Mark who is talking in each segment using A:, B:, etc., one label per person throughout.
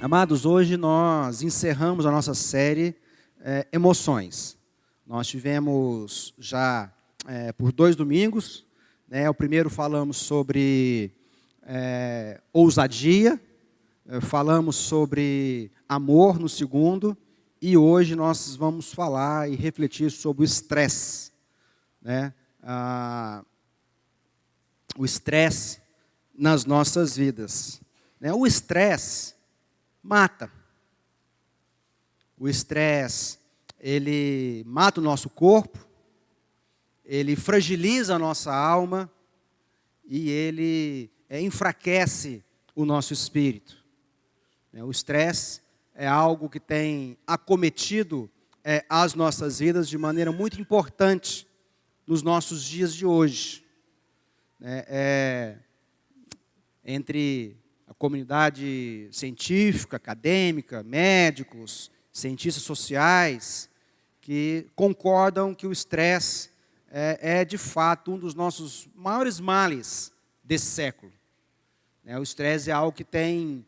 A: Amados, hoje nós encerramos a nossa série Emoções. Nós tivemos já por 2 domingos, né? O primeiro falamos sobre ousadia, falamos sobre amor no segundo, e hoje nós vamos falar e refletir sobre o estresse, né? O estresse nas nossas vidas, né? O estresse mata. O estresse, ele mata o nosso corpo, ele fragiliza a nossa alma e ele enfraquece o nosso espírito. O estresse é algo que tem acometido as nossas vidas de maneira muito importante nos nossos dias de hoje. Entre a comunidade científica, acadêmica, médicos, cientistas sociais, que concordam que o estresse é de fato um dos nossos maiores males desse século. O estresse é algo que tem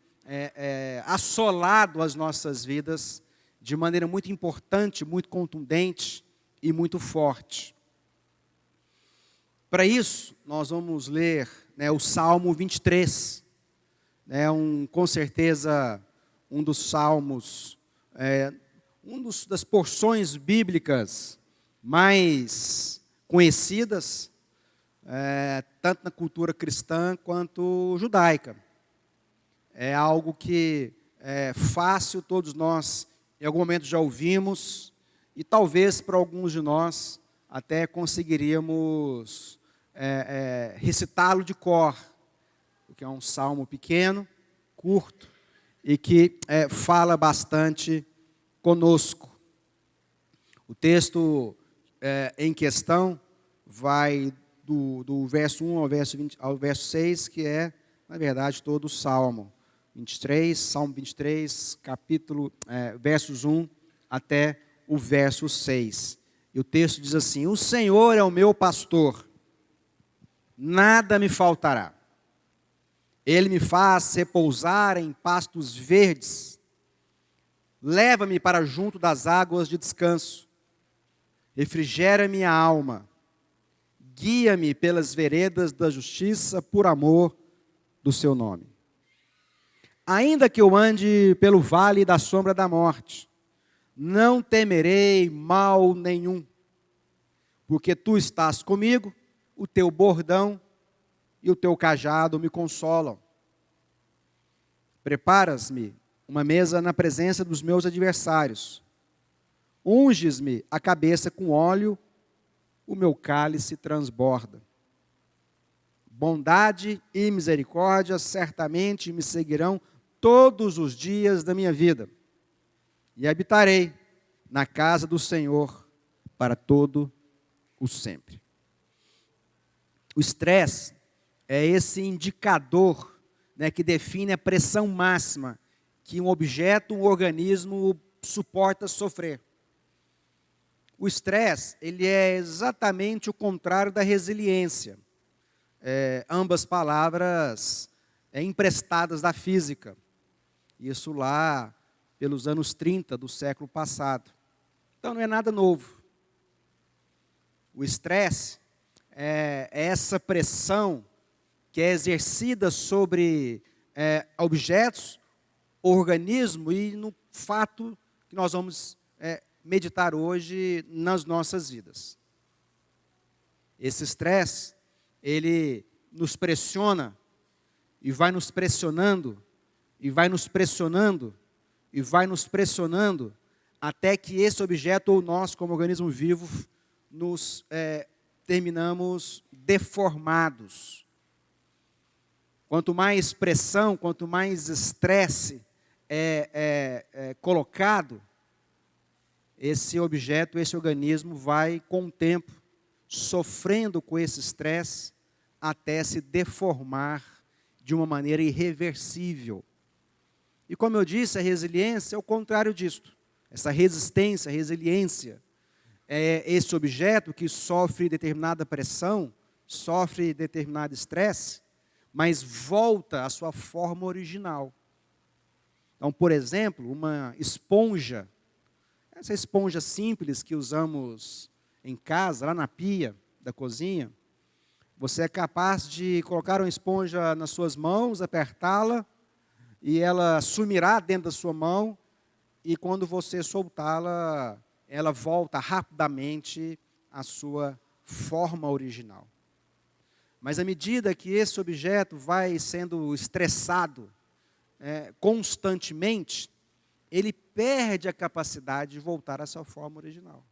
A: assolado as nossas vidas de maneira muito importante, muito contundente e muito forte. Para isso, nós vamos ler o Salmo 23, com certeza um dos salmos, das porções bíblicas mais conhecidas, tanto na cultura cristã quanto judaica. É algo que é fácil, todos nós em algum momento já ouvimos, e talvez para alguns de nós até conseguiríamos recitá-lo de cor, porque é um salmo pequeno, curto, e que fala bastante conosco. O texto em questão vai do verso 1 ao verso 6, que é, na verdade, todo o Salmo 23, Salmo 23, versos 1 até o verso 6. E o texto diz assim: O Senhor é o meu pastor, nada me faltará. Ele me faz repousar em pastos verdes, leva-me para junto das águas de descanso, refrigera minha alma, guia-me pelas veredas da justiça por amor do seu nome. Ainda que eu ande pelo vale da sombra da morte, não temerei mal nenhum, porque tu estás comigo, o teu bordão e o teu cajado me consolam. Preparas-me uma mesa na presença dos meus adversários. Unges-me a cabeça com óleo, o meu cálice transborda. Bondade e misericórdia certamente me seguirão todos os dias da minha vida, e habitarei na casa do Senhor para todo o sempre. O estresse é esse indicador, que define a pressão máxima que um objeto, um organismo suporta sofrer. O estresse, ele é exatamente o contrário da resiliência. Ambas palavras emprestadas da física. Isso lá pelos anos 30 do século passado. Então não é nada novo. O estresse é essa pressão que é exercida sobre objetos, organismo e no fato que nós vamos meditar hoje nas nossas vidas. Esse estresse, ele nos pressiona e vai nos pressionando, e vai nos pressionando, e vai nos pressionando, até que esse objeto, ou nós como organismo vivo, nos terminamos deformados. Quanto mais pressão, quanto mais estresse é colocado, esse objeto, esse organismo vai, com o tempo, sofrendo com esse estresse, até se deformar de uma maneira irreversível. E como eu disse, a resiliência é o contrário disto. Essa resistência, resiliência, é esse objeto que sofre determinada pressão, sofre determinado estresse, mas volta à sua forma original. Então, por exemplo, uma esponja, essa esponja simples que usamos em casa, lá na pia da cozinha, você é capaz de colocar uma esponja nas suas mãos, apertá-la, e ela sumirá dentro da sua mão, e quando você soltá-la, ela volta rapidamente à sua forma original. Mas à medida que esse objeto vai sendo estressado constantemente, ele perde a capacidade de voltar à sua forma original.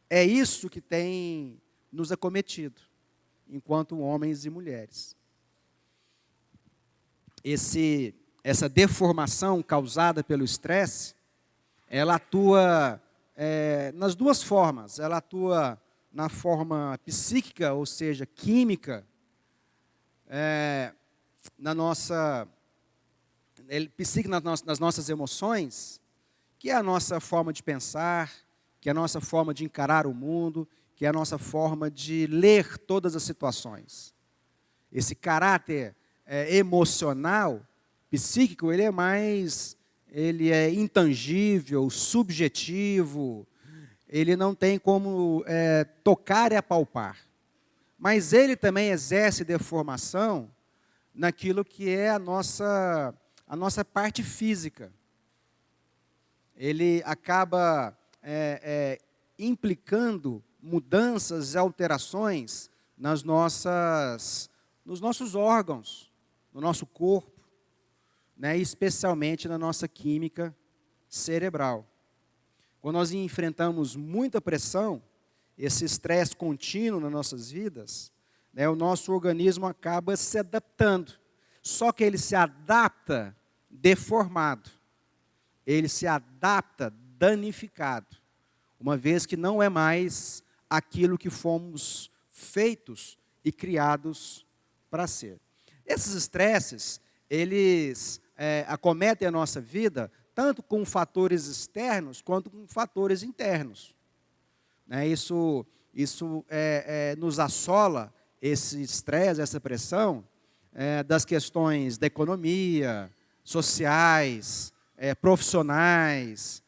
A: É isso que tem nos acometido, enquanto homens e mulheres. Essa deformação causada pelo estresse, ela atua nas duas formas. Ela atua na forma psíquica, ou seja, química, psíquica nas nossas emoções, que é a nossa forma de pensar, que é a nossa forma de encarar o mundo, que é a nossa forma de ler todas as situações. Esse caráter emocional, psíquico, ele é intangível, subjetivo, ele não tem como tocar e apalpar. Mas ele também exerce deformação naquilo que é a nossa parte física. Ele acaba implicando mudanças e alterações nos nossos órgãos, no nosso corpo, né, especialmente na nossa química cerebral. Quando nós enfrentamos muita pressão, esse estresse contínuo nas nossas vidas, né, o nosso organismo acaba se adaptando. Só que ele se adapta deformado. Ele se adapta danificado. Uma vez que não é mais aquilo que fomos feitos e criados para ser. Esses estresses, eles acometem a nossa vida tanto com fatores externos quanto com fatores internos. Né? Isso nos assola, esse estresse, essa pressão, das questões da economia, sociais, profissionais,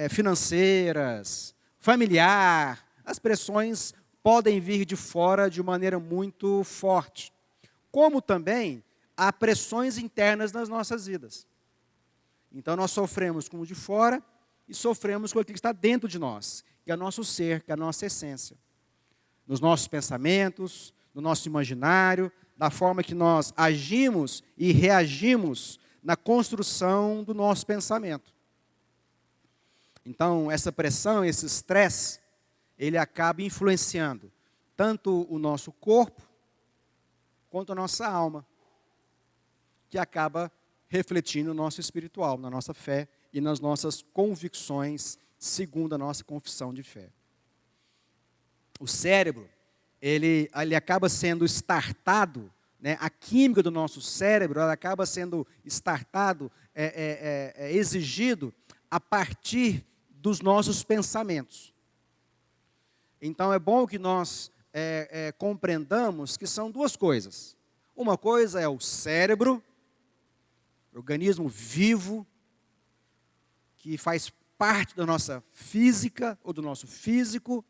A: financeiras, familiar. As pressões podem vir de fora de maneira muito forte. Como também há pressões internas nas nossas vidas. Então nós sofremos com o de fora e sofremos com aquilo que está dentro de nós, que é o nosso ser, que é a nossa essência. Nos nossos pensamentos, no nosso imaginário, da forma que nós agimos e reagimos na construção do nosso pensamento. Então, essa pressão, esse estresse, ele acaba influenciando tanto o nosso corpo, quanto a nossa alma, que acaba refletindo no nosso espiritual, na nossa fé e nas nossas convicções, segundo a nossa confissão de fé. O cérebro, ele acaba sendo startado, né, a química do nosso cérebro, ela acaba sendo startado, exigido a partir dos nossos pensamentos. Então, é bom que nós compreendamos que são duas coisas. Uma coisa é o cérebro, organismo vivo, que faz parte da nossa física ou do nosso físico,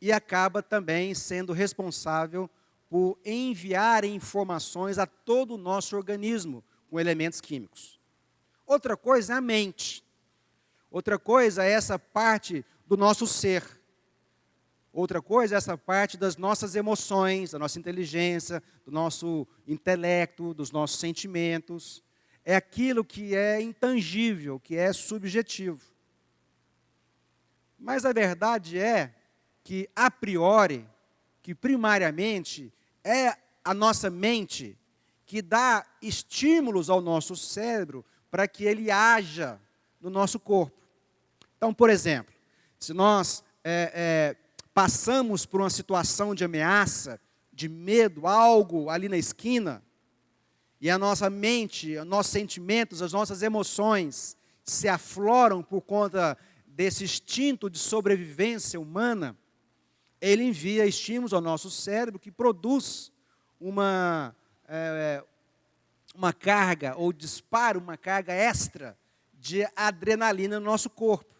A: e acaba também sendo responsável por enviar informações a todo o nosso organismo com elementos químicos. Outra coisa é a mente. Outra coisa é essa parte do nosso ser. Outra coisa é essa parte das nossas emoções, da nossa inteligência, do nosso intelecto, dos nossos sentimentos. É aquilo que é intangível, que é subjetivo. Mas a verdade é que, a priori, que primariamente, é a nossa mente que dá estímulos ao nosso cérebro para que ele haja no nosso corpo. Então, por exemplo, se nós passamos por uma situação de ameaça, de medo, algo ali na esquina, e a nossa mente, os nossos sentimentos, as nossas emoções se afloram por conta desse instinto de sobrevivência humana, ele envia estímulos ao nosso cérebro que produz uma carga, ou dispara uma carga extra de adrenalina no nosso corpo.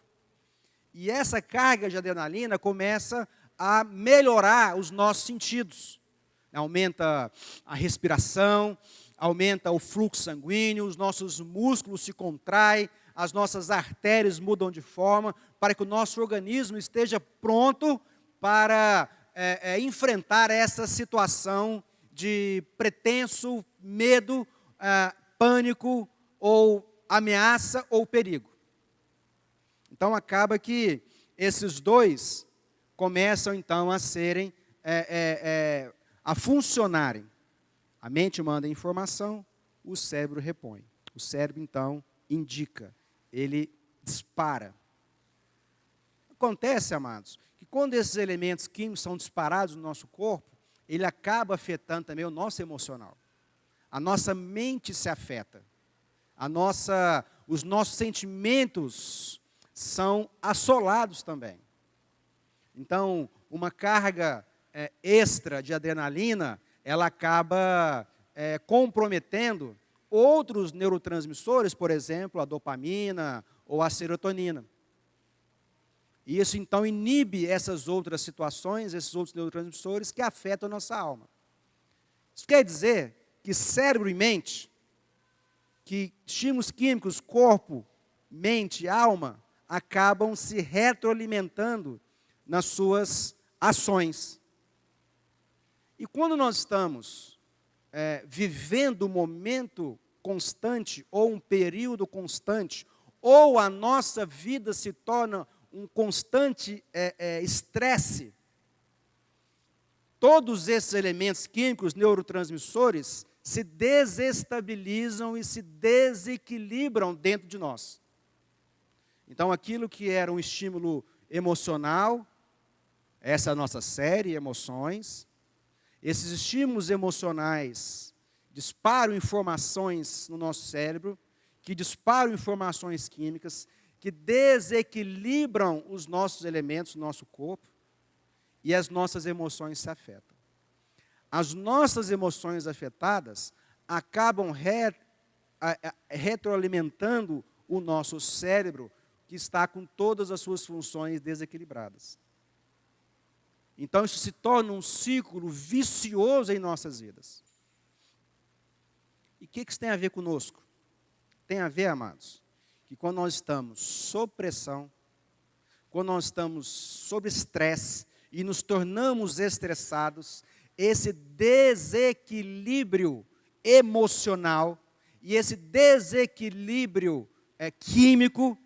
A: E essa carga de adrenalina começa a melhorar os nossos sentidos. Aumenta a respiração, aumenta o fluxo sanguíneo, os nossos músculos se contraem, as nossas artérias mudam de forma, para que o nosso organismo esteja pronto para enfrentar essa situação de pretenso medo, pânico, ou ameaça, ou perigo. Então, acaba que esses dois começam, então, a serem, a funcionarem. A mente manda informação, o cérebro repõe. O cérebro, então, indica, ele dispara. Acontece, amados, que quando esses elementos químicos são disparados no nosso corpo, ele acaba afetando também o nosso emocional. A nossa mente se afeta. Os nossos sentimentos são assolados também. Então, uma carga extra de adrenalina, ela acaba comprometendo outros neurotransmissores, por exemplo, a dopamina ou a serotonina. E isso, então, inibe essas outras situações, esses outros neurotransmissores que afetam a nossa alma. Isso quer dizer que cérebro e mente, que estímulos químicos, corpo, mente e alma, acabam se retroalimentando nas suas ações. E quando nós estamos vivendo um momento constante, ou um período constante, ou a nossa vida se torna um constante estresse, todos esses elementos químicos, neurotransmissores, se desestabilizam e se desequilibram dentro de nós. Então, aquilo que era um estímulo emocional, essa é a nossa série, emoções, esses estímulos emocionais disparam informações no nosso cérebro, que disparam informações químicas, que desequilibram os nossos elementos, o nosso corpo, e as nossas emoções se afetam. As nossas emoções afetadas acabam retroalimentando o nosso cérebro, que está com todas as suas funções desequilibradas. Então, isso se torna um ciclo vicioso em nossas vidas. E o que isso tem a ver conosco? Tem a ver, amados, que quando nós estamos sob pressão, quando nós estamos sob estresse e nos tornamos estressados, esse desequilíbrio emocional e esse desequilíbrio químico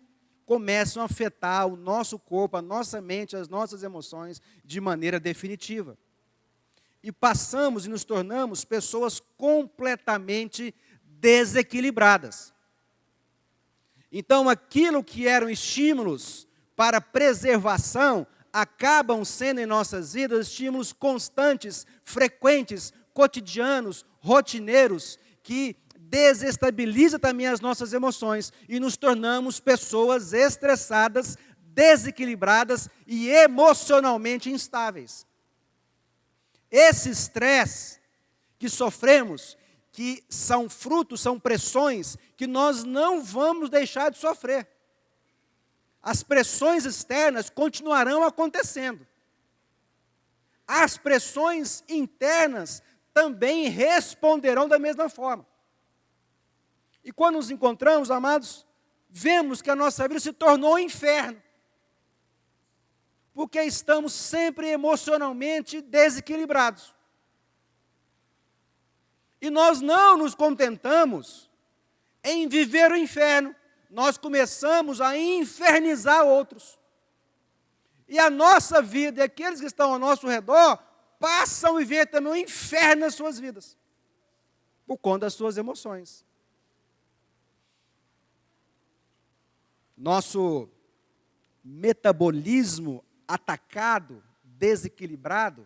A: começam a afetar o nosso corpo, a nossa mente, as nossas emoções de maneira definitiva. E passamos e nos tornamos pessoas completamente desequilibradas. Então, aquilo que eram estímulos para preservação, acabam sendo em nossas vidas estímulos constantes, frequentes, cotidianos, rotineiros, que desestabiliza também as nossas emoções e nos tornamos pessoas estressadas, desequilibradas e emocionalmente instáveis. Esse estresse que sofremos, que são frutos, são pressões que nós não vamos deixar de sofrer. As pressões externas continuarão acontecendo. As pressões internas também responderão da mesma forma. E quando nos encontramos, amados, vemos que a nossa vida se tornou um inferno. Porque estamos sempre emocionalmente desequilibrados. E nós não nos contentamos em viver o inferno. Nós começamos a infernizar outros. E a nossa vida e aqueles que estão ao nosso redor passam a viver também o inferno nas suas vidas, por conta das suas emoções. Nosso metabolismo atacado, desequilibrado,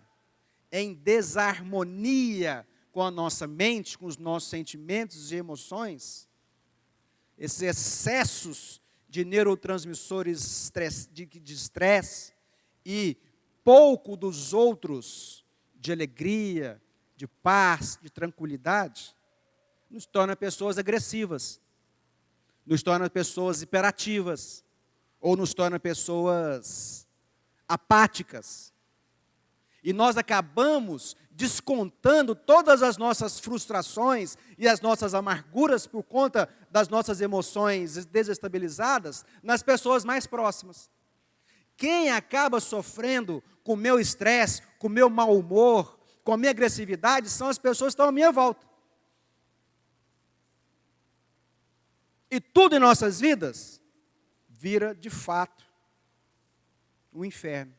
A: em desarmonia com a nossa mente, com os nossos sentimentos e emoções, esses excessos de neurotransmissores de estresse e pouco dos outros de alegria, de paz, de tranquilidade, nos torna pessoas agressivas, nos torna pessoas hiperativas, ou nos torna pessoas apáticas. E nós acabamos descontando todas as nossas frustrações e as nossas amarguras por conta das nossas emoções desestabilizadas nas pessoas mais próximas. Quem acaba sofrendo com o meu estresse, com o meu mau humor, com a minha agressividade, são as pessoas que estão à minha volta. E tudo em nossas vidas vira, de fato, um inferno.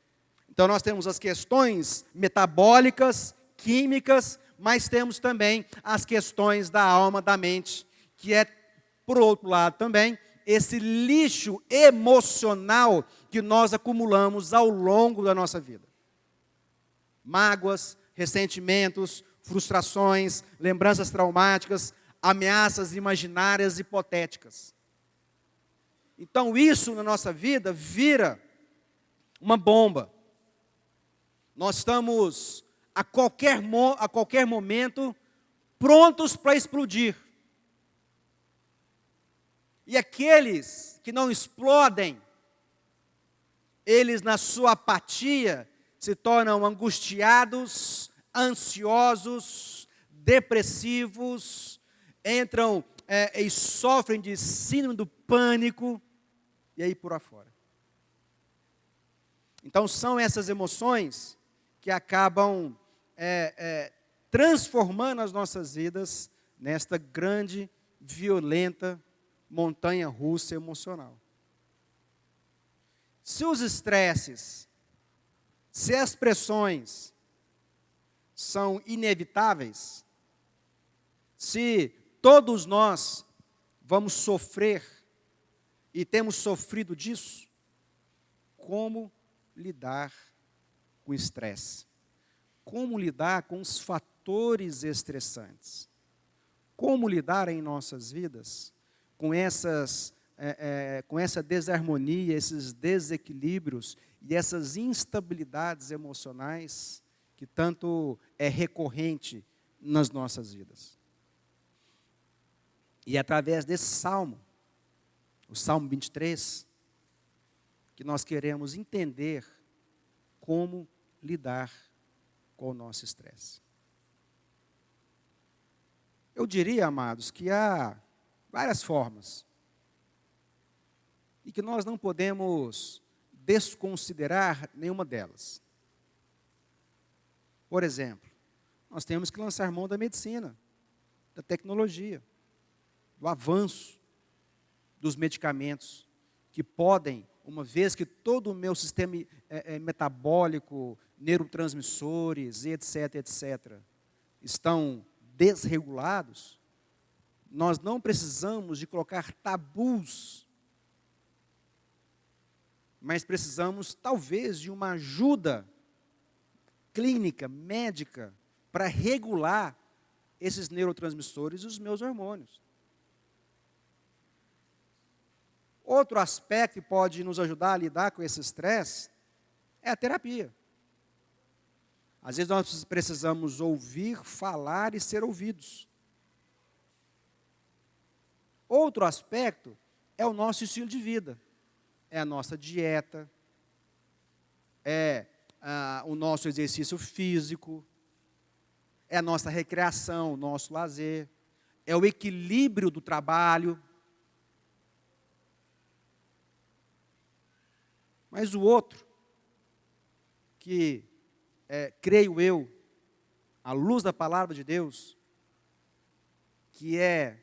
A: Então nós temos as questões metabólicas, químicas, mas temos também as questões da alma, da mente, que é, por outro lado também, esse lixo emocional que nós acumulamos ao longo da nossa vida. Mágoas, ressentimentos, frustrações, lembranças traumáticas, ameaças imaginárias hipotéticas. Então isso na nossa vida vira uma bomba. Nós estamos a qualquer momento prontos para explodir. E aqueles que não explodem, eles na sua apatia se tornam angustiados, ansiosos, depressivos, entram e sofrem de síndrome do pânico, e aí por afora. Então são essas emoções que acabam transformando as nossas vidas nesta grande, violenta montanha-russa emocional. Se os estresses, se as pressões são inevitáveis, se todos nós vamos sofrer e temos sofrido disso, como lidar com o estresse? Como lidar com os fatores estressantes? Como lidar em nossas vidas com com essa desarmonia, esses desequilíbrios e essas instabilidades emocionais que tanto é recorrente nas nossas vidas? E é através desse salmo, o Salmo 23, que nós queremos entender como lidar com o nosso estresse. Eu diria, amados, que há várias formas e que nós não podemos desconsiderar nenhuma delas. Por exemplo, nós temos que lançar mão da medicina, da tecnologia, do avanço dos medicamentos que podem, uma vez que todo o meu sistema metabólico, neurotransmissores, etc., estão desregulados, nós não precisamos de colocar tabus, mas precisamos, talvez, de uma ajuda clínica, médica, para regular esses neurotransmissores e os meus hormônios. Outro aspecto que pode nos ajudar a lidar com esse estresse é a terapia. Às vezes nós precisamos ouvir, falar e ser ouvidos. Outro aspecto é o nosso estilo de vida. É a nossa dieta, é o nosso exercício físico, é a nossa recreação, o nosso lazer, é o equilíbrio do trabalho. Mas o outro, que creio eu, à luz da palavra de Deus, que é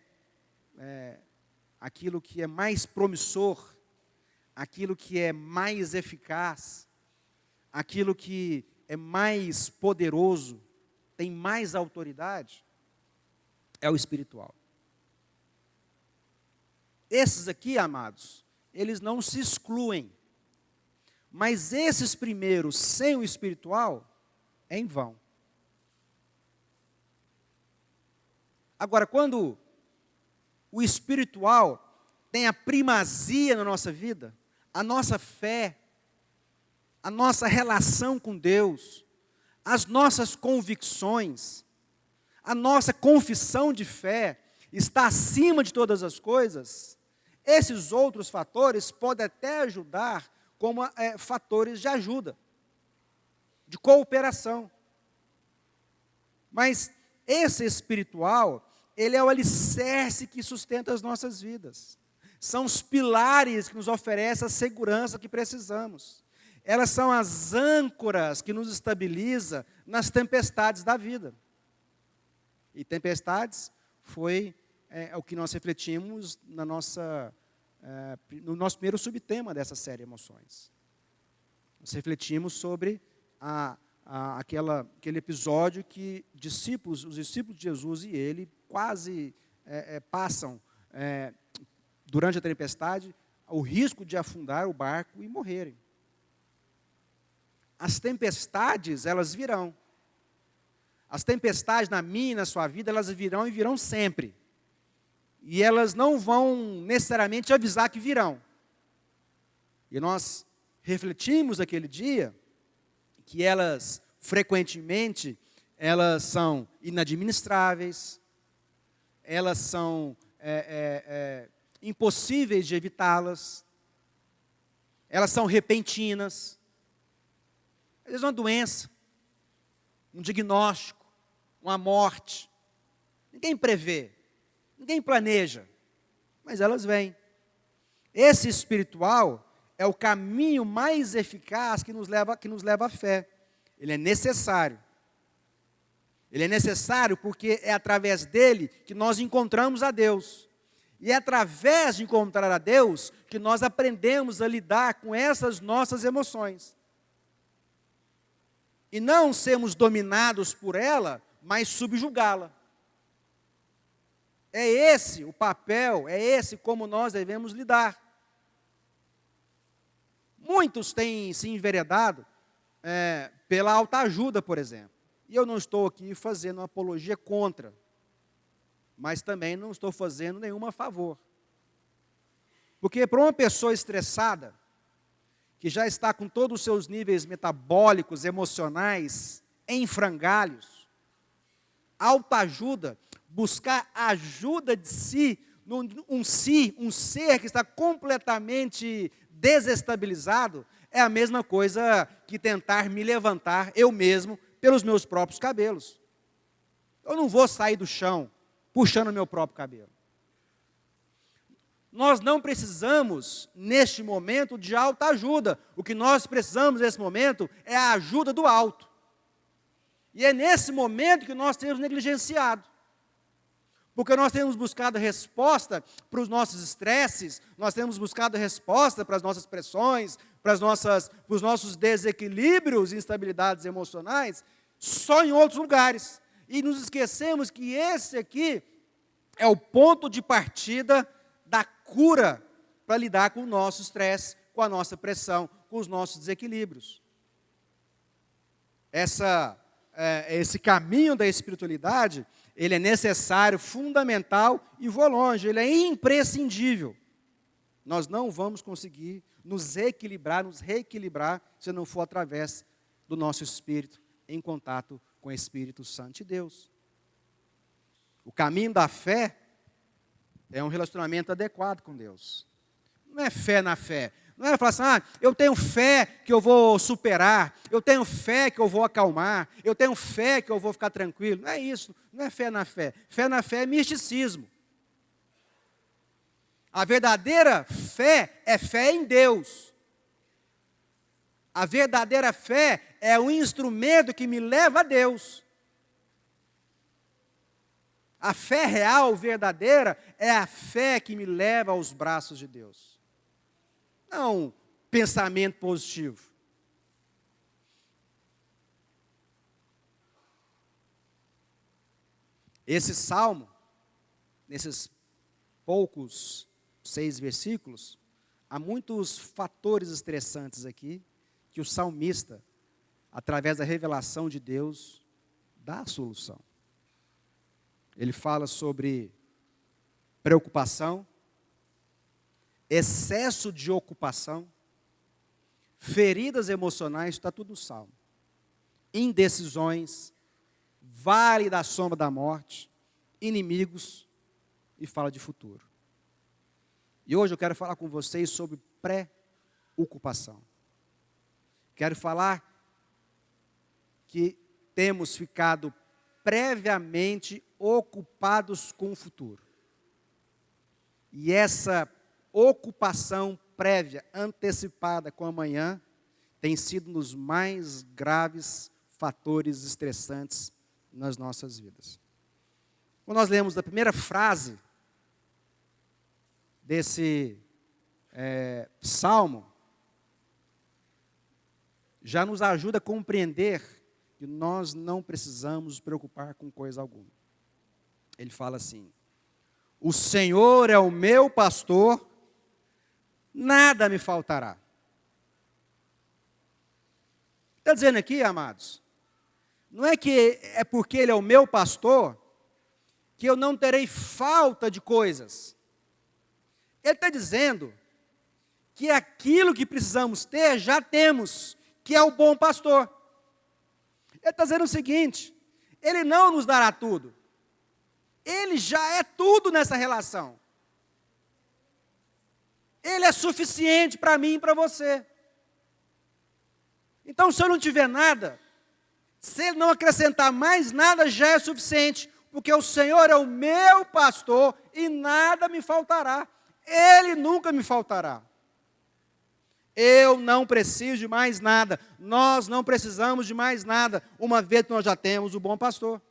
A: aquilo que é mais promissor, aquilo que é mais eficaz, aquilo que é mais poderoso, tem mais autoridade, é o espiritual. Esses aqui, amados, eles não se excluem. Mas esses primeiros, sem o espiritual, é em vão. Agora, quando o espiritual tem a primazia na nossa vida, a nossa fé, a nossa relação com Deus, as nossas convicções, a nossa confissão de fé, está acima de todas as coisas, esses outros fatores podem até ajudar como fatores de ajuda, de cooperação. Mas esse espiritual, ele é o alicerce que sustenta as nossas vidas. São os pilares que nos oferecem a segurança que precisamos. Elas são as âncoras que nos estabilizam nas tempestades da vida. E tempestades foi o que nós refletimos no nosso primeiro subtema dessa série Emoções. Nós refletimos sobre aquele episódio que os discípulos de Jesus e ele quase passam, durante a tempestade, o risco de afundar o barco e morrerem. As tempestades, elas virão. As tempestades na minha e na sua vida, elas virão e virão sempre. E elas não vão necessariamente avisar que virão. E nós refletimos naquele dia que elas, frequentemente, elas são inadministráveis, elas são impossíveis de evitá-las, elas são repentinas. Às vezes uma doença, um diagnóstico, uma morte. Ninguém prevê, ninguém planeja, mas elas vêm. Esse espiritual é o caminho mais eficaz que nos leva à fé. Ele é necessário. Ele é necessário porque é através dele que nós encontramos a Deus. E é através de encontrar a Deus que nós aprendemos a lidar com essas nossas emoções. E não sermos dominados por ela, mas subjugá-la. É esse o papel, é esse como nós devemos lidar. Muitos têm se enveredado pela autoajuda, por exemplo. E eu não estou aqui fazendo uma apologia contra, mas também não estou fazendo nenhuma a favor. Porque para uma pessoa estressada, que já está com todos os seus níveis metabólicos, emocionais, em frangalhos, autoajuda, buscar ajuda de si, um ser que está completamente desestabilizado, é a mesma coisa que tentar me levantar eu mesmo pelos meus próprios cabelos. Eu não vou sair do chão puxando o meu próprio cabelo. Nós não precisamos, neste momento, de autoajuda. O que nós precisamos, nesse momento, é a ajuda do alto. E é nesse momento que nós temos negligenciado. Porque nós temos buscado resposta para os nossos estresses, nós temos buscado resposta para as nossas pressões, para os nossos desequilíbrios e instabilidades emocionais, só em outros lugares. E nos esquecemos que esse aqui é o ponto de partida da cura para lidar com o nosso estresse, com a nossa pressão, com os nossos desequilíbrios. Esse caminho da espiritualidade, ele é necessário, fundamental e vou longe, ele é imprescindível. Nós não vamos conseguir nos reequilibrar, se não for através do nosso espírito, em contato com o Espírito Santo de Deus. O caminho da fé é um relacionamento adequado com Deus. Não é fé na fé. Não é falar assim, eu tenho fé que eu vou superar, eu tenho fé que eu vou acalmar, eu tenho fé que eu vou ficar tranquilo. Não é isso, não é fé na fé. Fé na fé é misticismo. A verdadeira fé é fé em Deus. A verdadeira fé é o instrumento que me leva a Deus. A fé real, verdadeira, é a fé que me leva aos braços de Deus. Não pensamento positivo. Esse salmo, nesses poucos 6 versículos, há muitos fatores estressantes aqui, que o salmista, através da revelação de Deus, dá a solução. Ele fala sobre preocupação, excesso de ocupação, feridas emocionais, está tudo no salmo. Indecisões, vale da sombra da morte, inimigos, e fala de futuro. E hoje eu quero falar com vocês sobre preocupação. Quero falar que temos ficado previamente ocupados com o futuro. E essa ocupação prévia, antecipada com amanhã, tem sido um dos mais graves fatores estressantes nas nossas vidas. Quando nós lemos a primeira frase desse salmo, já nos ajuda a compreender que nós não precisamos nos preocupar com coisa alguma. Ele fala assim: o Senhor é o meu pastor, nada me faltará. Está dizendo aqui, amados, não é que é porque Ele é o meu pastor que eu não terei falta de coisas. Ele está dizendo que aquilo que precisamos ter, já temos, que é o bom pastor. Ele está dizendo o seguinte: Ele não nos dará tudo. Ele já é tudo nessa relação. Ele é suficiente para mim e para você. Então, se eu não tiver nada, se Ele não acrescentar mais nada, já é suficiente, porque o Senhor é o meu pastor e nada me faltará. Ele nunca me faltará. Eu não preciso de mais nada. Nós não precisamos de mais nada, uma vez que nós já temos o bom pastor.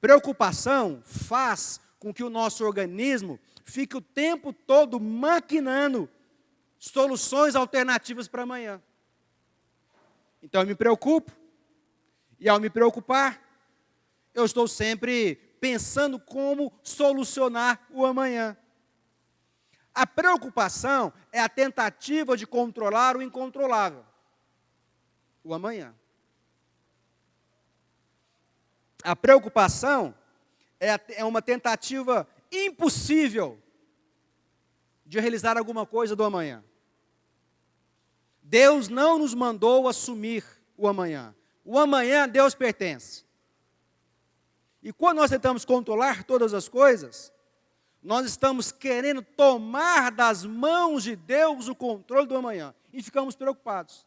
A: Preocupação faz com que o nosso organismo fique o tempo todo maquinando soluções alternativas para amanhã. Então eu me preocupo, e ao me preocupar, eu estou sempre pensando como solucionar o amanhã. A preocupação é a tentativa de controlar o incontrolável, o amanhã. A preocupação é uma tentativa impossível de realizar alguma coisa do amanhã. Deus não nos mandou assumir o amanhã. O amanhã a Deus pertence. E quando nós tentamos controlar todas as coisas, nós estamos querendo tomar das mãos de Deus o controle do amanhã. E ficamos preocupados.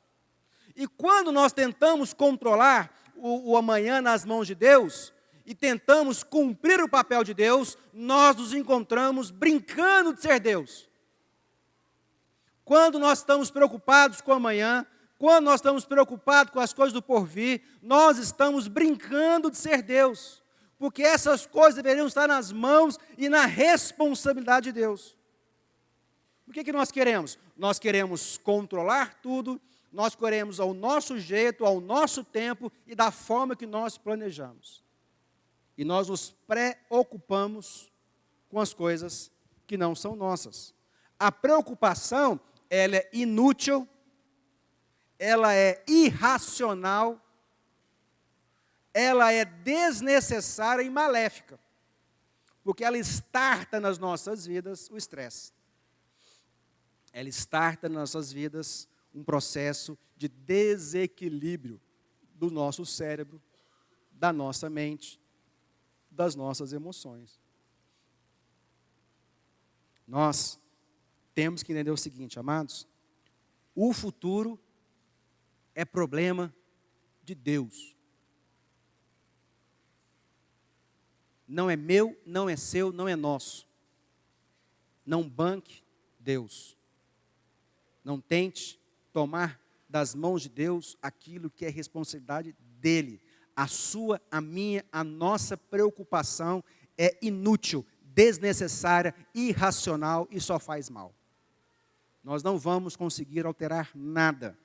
A: E quando nós tentamos controlar o amanhã nas mãos de Deus, e tentamos cumprir o papel de Deus, nós nos encontramos brincando de ser Deus. Quando nós estamos preocupados com o amanhã, quando nós estamos preocupados com as coisas do porvir, nós estamos brincando de ser Deus. Porque essas coisas deveriam estar nas mãos e na responsabilidade de Deus. O que nós queremos? Nós queremos controlar tudo, nós queremos ao nosso jeito, ao nosso tempo e da forma que nós planejamos. E nós nos preocupamos com as coisas que não são nossas. A preocupação, ela é inútil, ela é irracional, ela é desnecessária e maléfica, porque ela starta nas nossas vidas o estresse. Ela starta nas nossas vidas um processo de desequilíbrio do nosso cérebro, da nossa mente, das nossas emoções. Nós temos que entender o seguinte, amados: o futuro é problema de Deus. Não é meu, não é seu, não é nosso. Não banque Deus. Não tente tomar das mãos de Deus aquilo que é responsabilidade dele. A sua, a minha, a nossa preocupação é inútil, desnecessária, irracional e só faz mal. Nós não vamos conseguir alterar nada.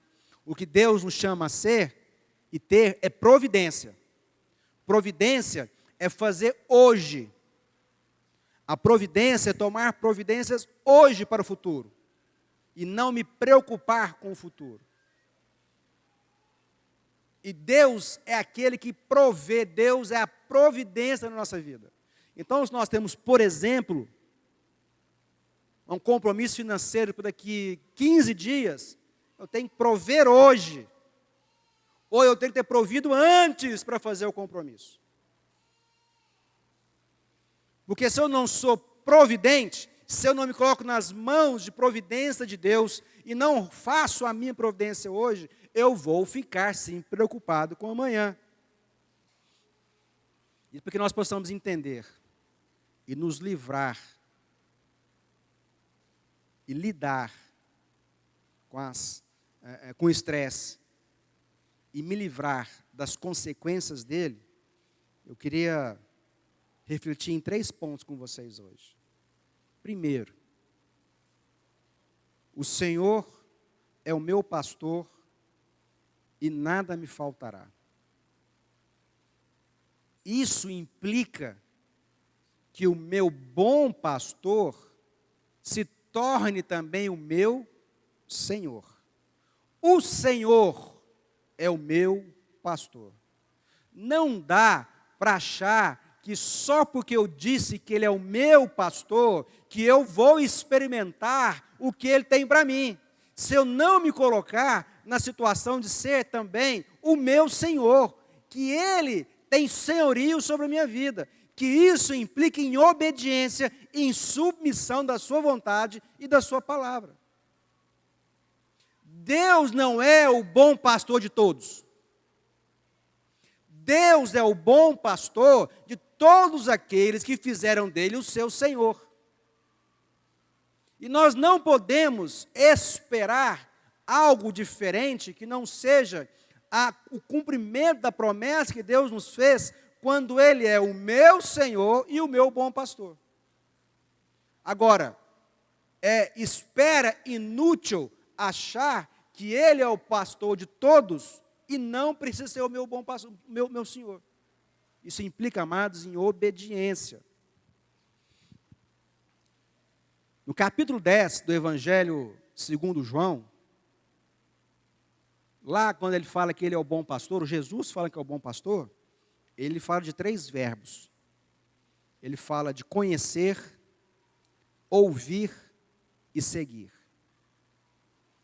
A: O que Deus nos chama a ser e ter é providência. Providência é fazer hoje. A providência é tomar providências hoje para o futuro. E não me preocupar com o futuro. E Deus é aquele que provê, Deus é a providência na nossa vida. Então, se nós temos, por exemplo, um compromisso financeiro por daqui 15 dias, eu tenho que prover hoje. Ou eu tenho que ter provido antes para fazer o compromisso. Porque se eu não sou providente, se eu não me coloco nas mãos de providência de Deus e não faço a minha providência hoje, eu vou ficar sim preocupado com amanhã. E para que nós possamos entender e nos livrar e lidar com o estresse e me livrar das consequências dele, eu queria refletir em 3 pontos com vocês hoje. Primeiro, o Senhor é o meu pastor e nada me faltará. Isso implica que o meu bom pastor se torne também o meu Senhor. O Senhor é o meu pastor. Não dá para achar que só porque eu disse que Ele é o meu pastor, que eu vou experimentar o que Ele tem para mim. Se eu não me colocar na situação de ser também o meu Senhor, que Ele tem senhorio sobre a minha vida, que isso implica em obediência e em submissão da sua vontade e da sua palavra. Deus não é o bom pastor de todos. Deus é o bom pastor de todos aqueles que fizeram dele o seu Senhor. E nós não podemos esperar algo diferente que não seja o cumprimento da promessa que Deus nos fez quando Ele é o meu Senhor e o meu bom pastor. Agora, espera inútil achar que Ele é o pastor de todos e não precisa ser o meu bom pastor, meu Senhor. Isso implica, amados, em obediência. No capítulo 10 do Evangelho segundo João, lá quando ele fala que ele é o bom pastor, o Jesus fala que é o bom pastor, ele fala de 3 verbos. Ele fala de conhecer, ouvir e seguir.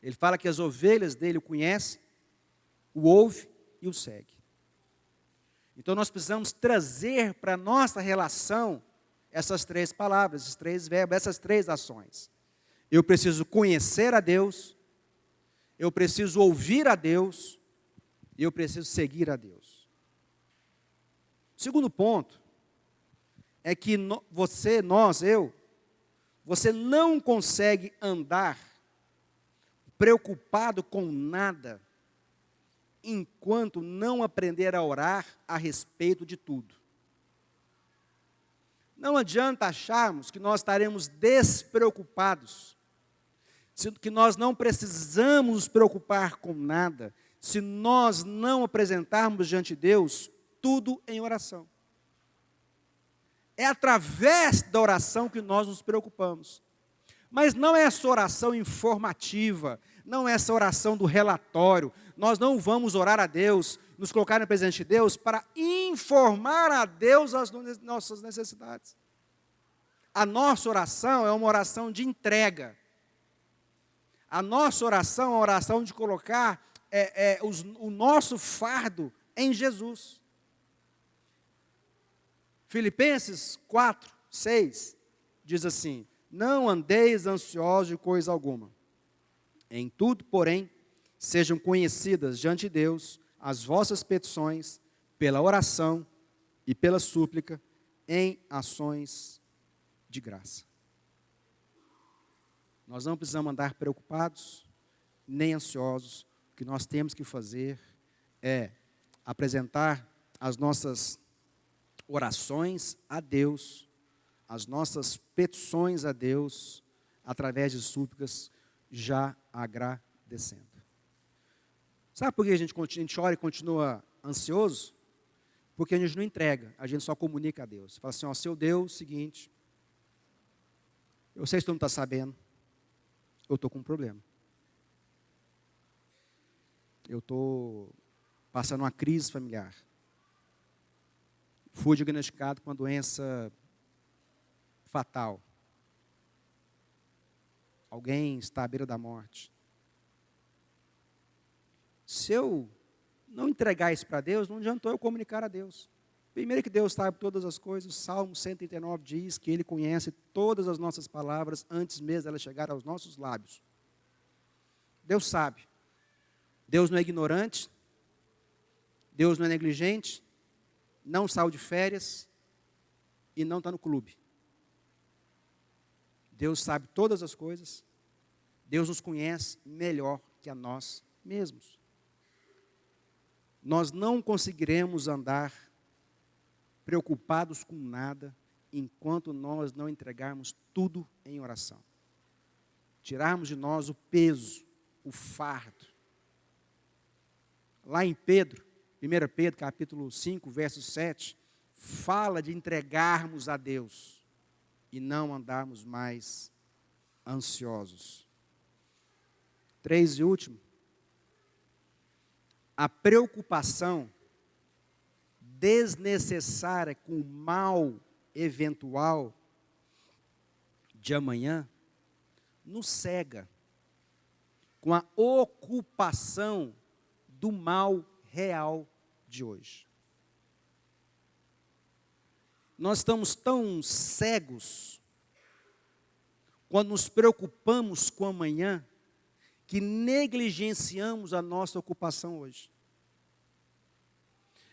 A: Ele fala que as ovelhas dele o conhecem, o ouve e o segue. Então nós precisamos trazer para a nossa relação essas 3 palavras, esses 3 verbos, essas 3 ações. Eu preciso conhecer a Deus, eu preciso ouvir a Deus e eu preciso seguir a Deus. Segundo ponto é que você não consegue andar preocupado com nada enquanto não aprender a orar a respeito de tudo. Não adianta acharmos que nós estaremos despreocupados, que nós não precisamos nos preocupar com nada, se nós não apresentarmos diante de Deus tudo em oração. É através da oração que nós nos preocupamos. Mas não é essa oração informativa, não é essa oração do relatório. Nós não vamos orar a Deus, nos colocar na presença de Deus para informar a Deus as nossas necessidades. A nossa oração é uma oração de entrega. A nossa oração é uma oração de colocar o nosso fardo em Jesus. Filipenses 4, 6 diz assim: não andeis ansiosos de coisa alguma. Em tudo, porém, sejam conhecidas diante de Deus as vossas petições pela oração e pela súplica em ações de graça. Nós não precisamos andar preocupados, nem ansiosos. O que nós temos que fazer é apresentar as nossas orações a Deus, as nossas petições a Deus, através de súplicas, já agradecendo. Sabe por que a gente ora e continua ansioso? Porque a gente não entrega, a gente só comunica a Deus. Fala assim, seu Deus, seguinte, eu sei que tu não está sabendo, eu estou com um problema. Eu estou passando uma crise familiar. Fui diagnosticado com uma doença fatal. Alguém está à beira da morte. Se eu não entregar isso para Deus, não adiantou eu comunicar a Deus. Primeiro que Deus sabe todas as coisas, o Salmo 139 diz que Ele conhece todas as nossas palavras antes mesmo de elas chegarem aos nossos lábios. Deus sabe. Deus não é ignorante, Deus não é negligente, não saiu de férias e não está no clube. Deus sabe todas as coisas, Deus nos conhece melhor que a nós mesmos. Nós não conseguiremos andar preocupados com nada enquanto nós não entregarmos tudo em oração. Tirarmos de nós o peso, o fardo. Lá em Pedro, 1 Pedro, capítulo 5, verso 7, fala de entregarmos a Deus e não andarmos mais ansiosos. 3 e último, a preocupação desnecessária com o mal eventual de amanhã nos cega com a ocupação do mal real de hoje. Nós estamos tão cegos quando nos preocupamos com amanhã que negligenciamos a nossa ocupação hoje.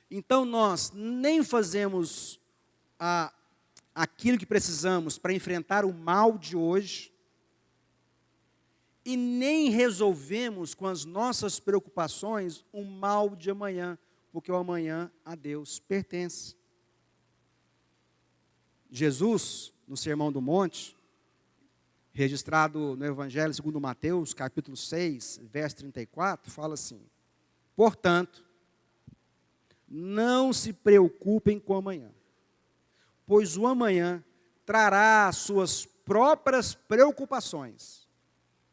A: Então nós nem fazemos aquilo que precisamos para enfrentar o mal de hoje e nem resolvemos com as nossas preocupações o mal de amanhã, porque o amanhã a Deus pertence. Jesus, no Sermão do Monte, registrado no Evangelho segundo Mateus, capítulo 6, verso 34, fala assim: portanto, não se preocupem com o amanhã, pois o amanhã trará as suas próprias preocupações.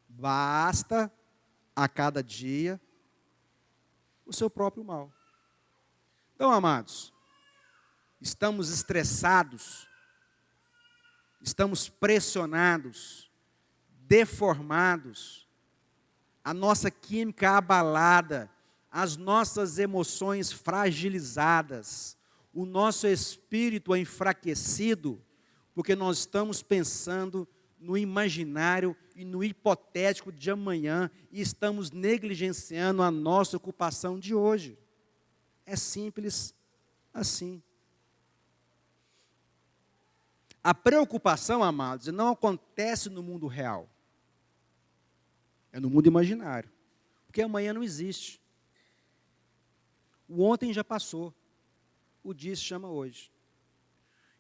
A: Basta a cada dia o seu próprio mal. Então, amados, estamos estressados, estamos pressionados, deformados, a nossa química abalada, as nossas emoções fragilizadas, o nosso espírito enfraquecido, porque nós estamos pensando no imaginário e no hipotético de amanhã e estamos negligenciando a nossa ocupação de hoje. É simples assim. A preocupação, amados, não acontece no mundo real. É no mundo imaginário. Porque amanhã não existe. O ontem já passou. O dia se chama hoje.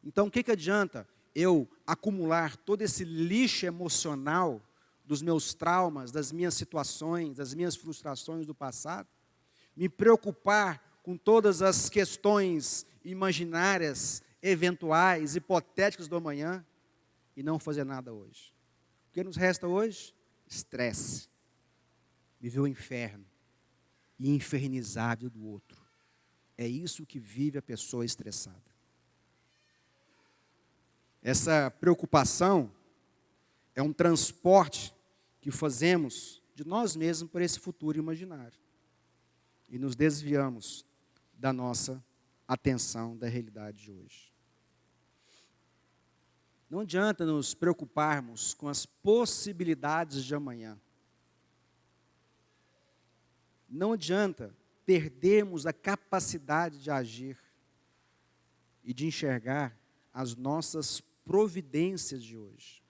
A: Então, o que adianta eu acumular todo esse lixo emocional dos meus traumas, das minhas situações, das minhas frustrações do passado? Me preocupar com todas as questões imaginárias, eventuais, hipotéticas do amanhã e não fazer nada hoje. O que nos resta hoje? Estresse. Viver o inferno e infernizar a vida do outro. É isso que vive a pessoa estressada. Essa preocupação é um transporte que fazemos de nós mesmos para esse futuro imaginário. E nos desviamos da nossa atenção da realidade de hoje. Não adianta nos preocuparmos com as possibilidades de amanhã. Não adianta perdermos a capacidade de agir e de enxergar as nossas providências de hoje.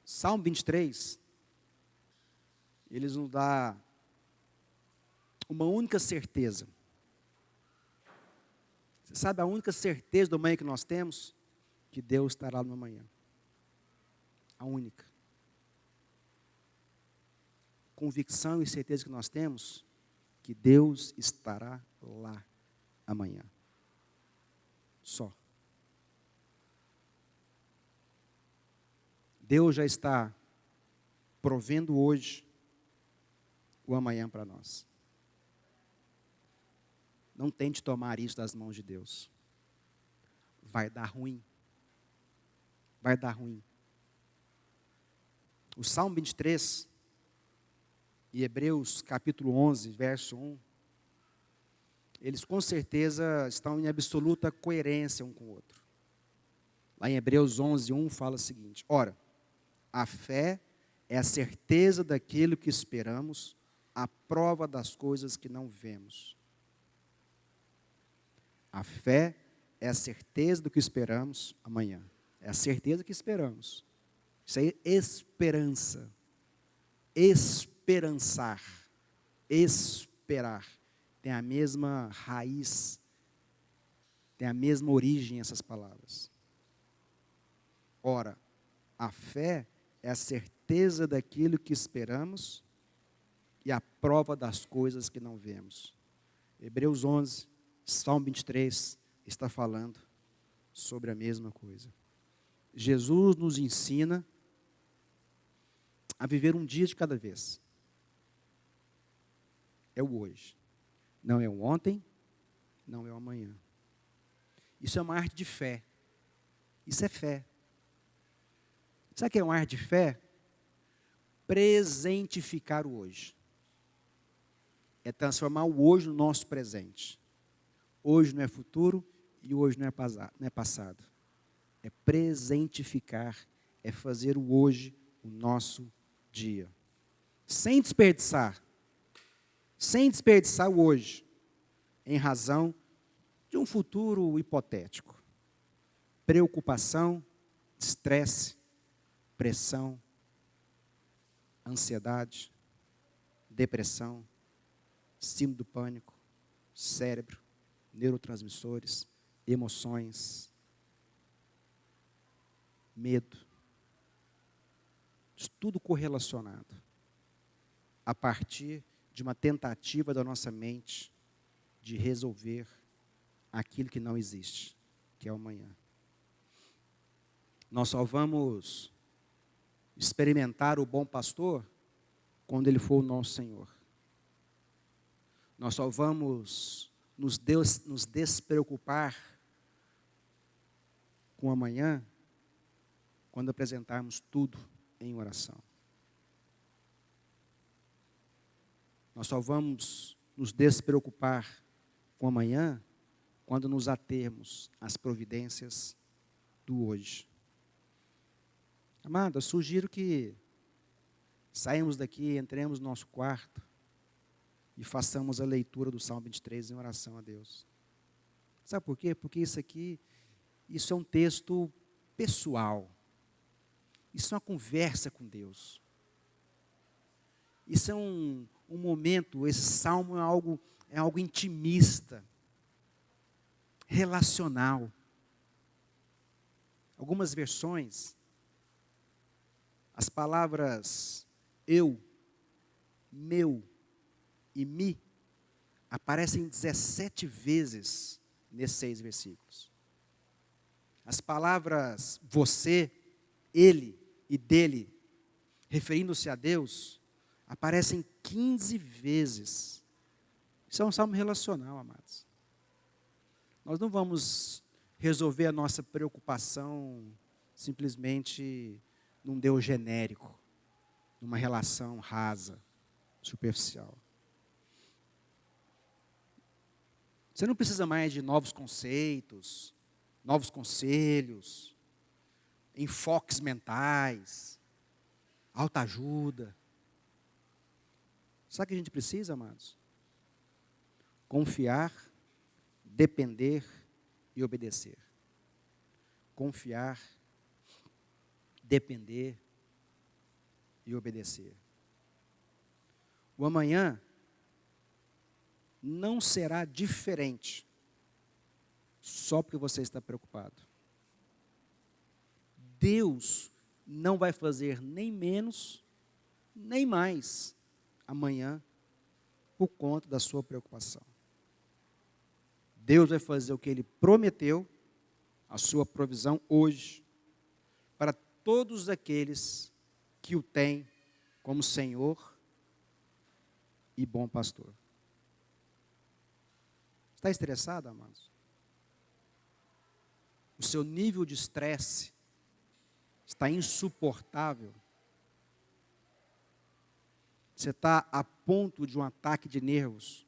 A: Salmo 23, ele nos dá uma única certeza. Você sabe a única certeza do amanhã que nós temos? Que Deus estará no amanhã. A única. Convicção e certeza que nós temos que Deus estará lá amanhã. Só. Deus já está provendo hoje o amanhã para nós. Não tente tomar isso das mãos de Deus. Vai dar ruim. Vai dar ruim. O Salmo 23 e Hebreus capítulo 11, verso 1, eles com certeza estão em absoluta coerência um com o outro. Lá em Hebreus 11:1 fala o seguinte: ora, a fé é a certeza daquilo que esperamos, a prova das coisas que não vemos. A fé é a certeza do que esperamos amanhã. É a certeza que esperamos. Isso é esperança. Esperançar. Esperar. Tem a mesma raiz, tem a mesma origem essas palavras. Ora, a fé é a certeza daquilo que esperamos e a prova das coisas que não vemos. Hebreus 11, Salmo 23 está falando sobre a mesma coisa. Jesus nos ensina a viver um dia de cada vez. É o hoje. Não é o ontem, não é o amanhã. Isso é uma arte de fé. Isso é fé. Sabe o que é uma arte de fé? Presentificar o hoje. É transformar o hoje no nosso presente. Hoje não é futuro e hoje não é passado. É presentificar, é fazer o hoje o nosso dia. Sem desperdiçar o hoje, em razão de um futuro hipotético. Preocupação, estresse, pressão, ansiedade, depressão, síndrome do pânico, cérebro, neurotransmissores, emoções, medo. Isso tudo correlacionado a partir de uma tentativa da nossa mente de resolver aquilo que não existe, que é o amanhã. Nós só vamos experimentar o bom pastor quando ele for o nosso Senhor. Nós só vamos nos despreocupar com o amanhã quando apresentarmos tudo em oração. Nós só vamos nos despreocupar com o amanhã quando nos atermos às providências do hoje. Amado, eu sugiro que saímos daqui, entremos no nosso quarto e façamos a leitura do Salmo 23 em oração a Deus. Sabe por quê? Porque isso é um texto pessoal. Isso é uma conversa com Deus. Isso é um momento, esse salmo é algo intimista, relacional. Algumas versões, as palavras eu, meu e me aparecem 17 vezes nesses 6 versículos. As palavras você, ele e dele, referindo-se a Deus, aparecem 15 vezes. Isso é um salmo relacional, amados. Nós não vamos resolver a nossa preocupação simplesmente num Deus genérico, numa relação rasa, superficial. Você não precisa mais de novos conceitos, novos conselhos, enfoques mentais, autoajuda. Sabe o que a gente precisa, amados? Confiar, depender e obedecer. Confiar, depender e obedecer. O amanhã não será diferente só porque você está preocupado. Deus não vai fazer nem menos, nem mais amanhã por conta da sua preocupação. Deus vai fazer o que Ele prometeu, a sua provisão hoje, para todos aqueles que o têm como Senhor e bom pastor. Está estressado, amados? O seu nível de estresse está insuportável? Você está a ponto de um ataque de nervos?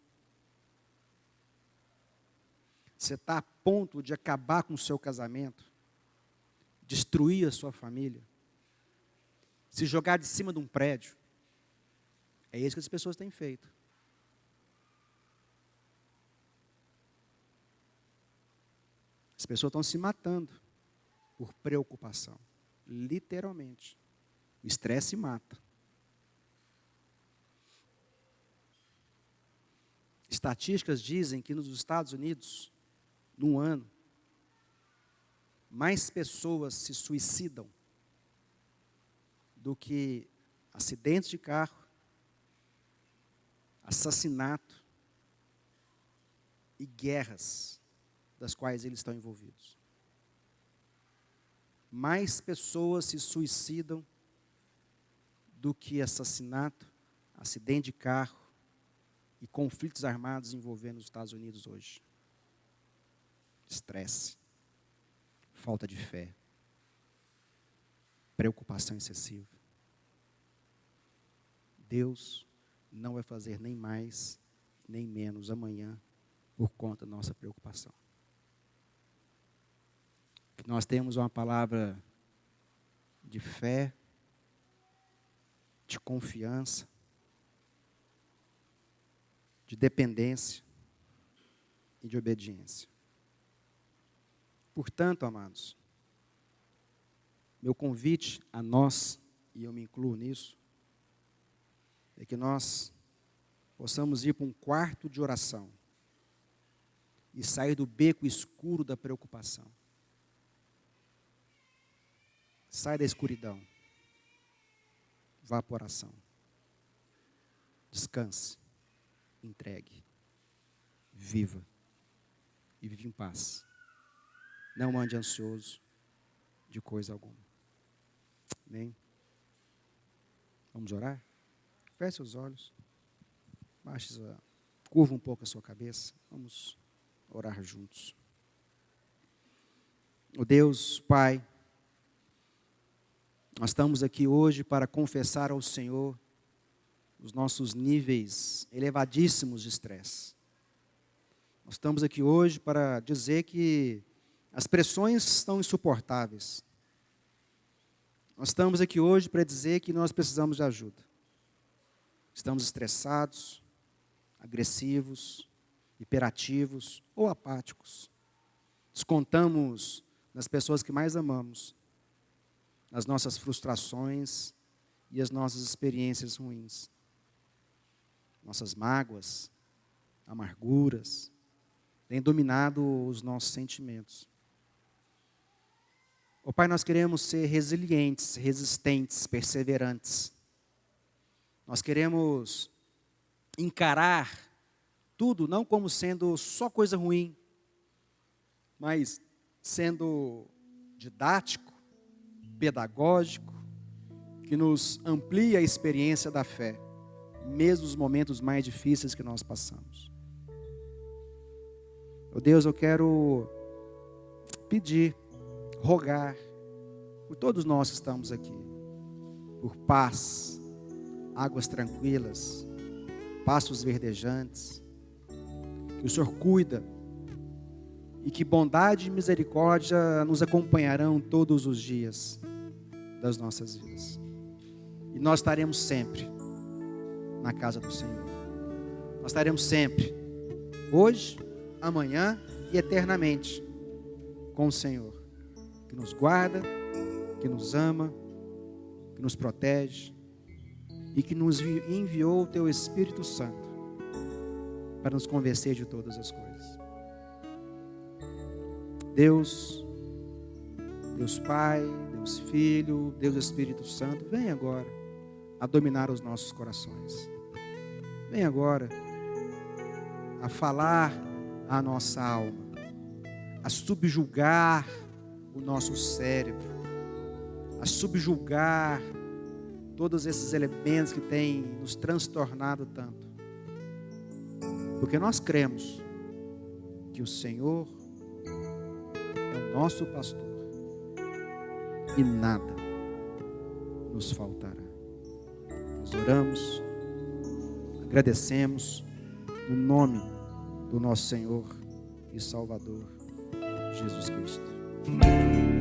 A: Você está a ponto de acabar com o seu casamento, destruir a sua família, se jogar de cima de um prédio. É isso que as pessoas têm feito. As pessoas estão se matando por preocupação. Literalmente. O estresse mata. Estatísticas dizem que nos Estados Unidos, num ano, mais pessoas se suicidam do que acidentes de carro, assassinato e guerras das quais eles estão envolvidos. Mais pessoas se suicidam do que assassinato, acidente de carro e conflitos armados envolvendo os Estados Unidos hoje. Estresse, falta de fé, preocupação excessiva. Deus não vai fazer nem mais, nem menos amanhã por conta da nossa preocupação. Que nós temos uma palavra de fé, de confiança, de dependência e de obediência. Portanto, amados, meu convite a nós, e eu me incluo nisso, é que nós possamos ir para um quarto de oração e sair do beco escuro da preocupação. Sai da escuridão. Vá para a oração. Descanse. Entregue. Viva. E vive em paz. Não ande ansioso de coisa alguma. Amém? Vamos orar? Feche os olhos. Curva um pouco a sua cabeça. Vamos orar juntos. Ó Deus, Pai, nós estamos aqui hoje para confessar ao Senhor os nossos níveis elevadíssimos de estresse. Nós estamos aqui hoje para dizer que as pressões estão insuportáveis. Nós estamos aqui hoje para dizer que nós precisamos de ajuda. Estamos estressados, agressivos, hiperativos ou apáticos. Descontamos nas pessoas que mais amamos, nas nossas frustrações e as nossas experiências ruins. Nossas mágoas, amarguras, têm dominado os nossos sentimentos. Ó Pai, nós queremos ser resilientes, resistentes, perseverantes. Nós queremos encarar tudo não como sendo só coisa ruim, mas sendo didático, pedagógico, que nos amplia a experiência da fé, mesmo nos momentos mais difíceis que nós passamos. Ó Deus, eu quero pedir, rogar, por todos nós que estamos aqui, por paz, águas tranquilas, pastos verdejantes, que o Senhor cuida e que bondade e misericórdia nos acompanharão todos os dias das nossas vidas. E nós estaremos sempre na casa do Senhor. Nós estaremos sempre, hoje, amanhã e eternamente, com o Senhor, que nos guarda, que nos ama, que nos protege e que nos enviou o Teu Espírito Santo para nos convencer de todas as coisas. Deus Pai, Deus Filho, Deus Espírito Santo, vem agora a dominar os nossos corações. Vem agora a falar à nossa alma, a subjugar o nosso cérebro, a subjugar todos esses elementos que têm nos transtornado tanto. Porque nós cremos que o Senhor é o nosso pastor e nada nos faltará. Nós oramos, agradecemos no nome do nosso Senhor e Salvador, Jesus Cristo.